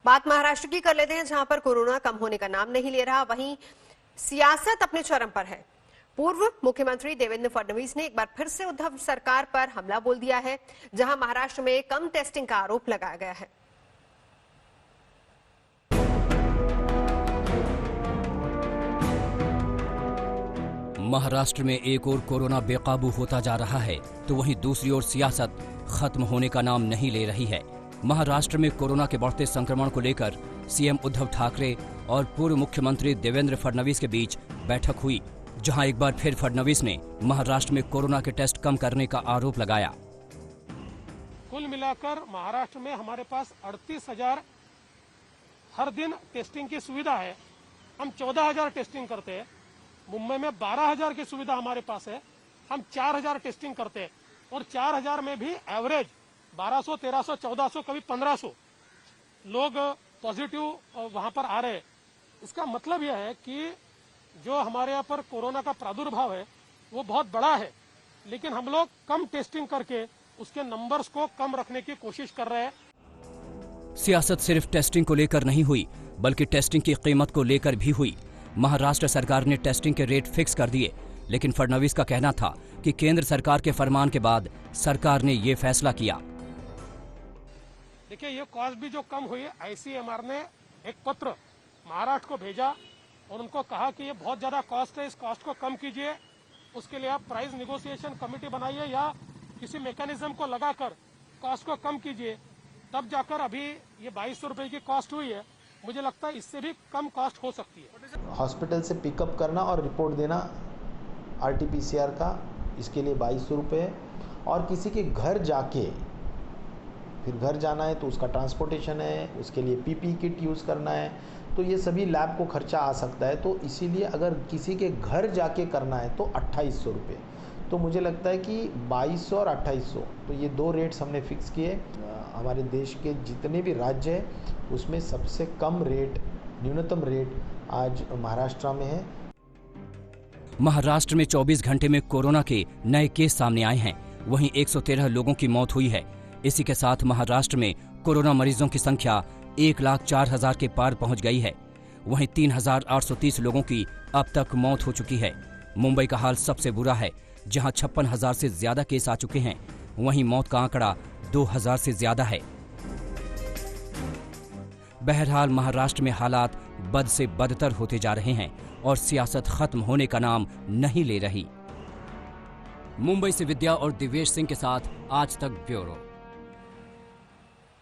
बात महाराष्ट्र की कर लेते हैं, जहां पर कोरोना कम होने का नाम नहीं ले रहा। वहीं सियासत अपने चरम पर है। पूर्व मुख्यमंत्री देवेंद्र फडणवीस ने एक बार फिर से उद्धव सरकार पर हमला बोल दिया है, जहां महाराष्ट्र में कम टेस्टिंग का आरोप लगाया गया है। महाराष्ट्र में एक ओर कोरोना बेकाबू होता जा रहा है, तो वहीं दूसरी ओर सियासत खत्म होने का नाम नहीं ले रही है। महाराष्ट्र में कोरोना के बढ़ते संक्रमण को लेकर सीएम उद्धव ठाकरे और पूर्व मुख्यमंत्री देवेंद्र फडणवीस के बीच बैठक हुई, जहां एक बार फिर फडणवीस ने महाराष्ट्र में कोरोना के टेस्ट कम करने का आरोप लगाया। कुल मिलाकर महाराष्ट्र में हमारे पास 38,000 हर दिन टेस्टिंग की सुविधा है। हम 14,000 टेस्टिंग करते हैं। मुंबई में 12,000 की सुविधा हमारे पास है। हम 4,000 टेस्टिंग करते हैं और 4,000 में भी एवरेज 1200, 1300, 1400, कभी 1500 लोग पॉजिटिव वहां पर आ रहे हैं। इसका मतलब यह है कि जो हमारे यहाँ पर कोरोना का प्रादुर्भाव है वो बहुत बड़ा है, लेकिन हम लोग कम टेस्टिंग करके उसके नंबर्स को कम रखने की कोशिश कर रहे हैं। सियासत सिर्फ टेस्टिंग को लेकर नहीं हुई, बल्कि टेस्टिंग की कीमत को लेकर भी हुई। महाराष्ट्र सरकार ने टेस्टिंग के रेट फिक्स कर दिए, लेकिन फडणवीस का कहना था कि केंद्र सरकार के फरमान के बाद सरकार ने ये फैसला किया। देखिए, ये कॉस्ट भी जो कम हुई है, आईसीएमआर ने एक पत्र महाराष्ट्र को भेजा और उनको कहा कि ये बहुत ज्यादा कॉस्ट है, इस कॉस्ट को कम कीजिए। उसके लिए आप प्राइस निगोशिएशन कमेटी बनाइए या किसी मैकेनिज्म को लगाकर कॉस्ट को कम कीजिए, तब जाकर अभी ये 2200 रुपए की कॉस्ट हुई है। मुझे लगता है इससे भी कम कॉस्ट हो सकती है। हॉस्पिटल से पिकअप करना और रिपोर्ट देना आरटीपीसीआर का, इसके लिए 2200 रुपये है। और किसी के घर जाके फिर घर जाना है तो उसका ट्रांसपोर्टेशन है, उसके लिए पीपी किट यूज़ करना है, तो ये सभी लैब को खर्चा आ सकता है। तो इसीलिए अगर किसी के घर जाके करना है तो 2800 रुपये। तो मुझे लगता है कि 2200 और 2800, तो ये दो रेट्स हमने फिक्स किए। हमारे देश के जितने भी राज्य हैं उसमें सबसे कम रेट, न्यूनतम रेट आज महाराष्ट्र में है। महाराष्ट्र में 24 घंटे में कोरोना के नए केस सामने आए हैं। वहीं 113 लोगों की मौत हुई है। इसी के साथ महाराष्ट्र में कोरोना मरीजों की संख्या 1,04,000 के पार पहुंच गई है। वहीं 3,830 लोगों की अब तक मौत हो चुकी है। मुंबई का हाल सबसे बुरा है, जहां 56,000 से ज्यादा केस आ चुके हैं। वहीं मौत का आंकड़ा 2,000 से ज्यादा है। बहरहाल महाराष्ट्र में हालात बद से बदतर होते जा रहे हैं और सियासत खत्म होने का नाम नहीं ले रही। मुंबई से विद्या और दिव्येश सिंह के साथ आज तक ब्यूरो।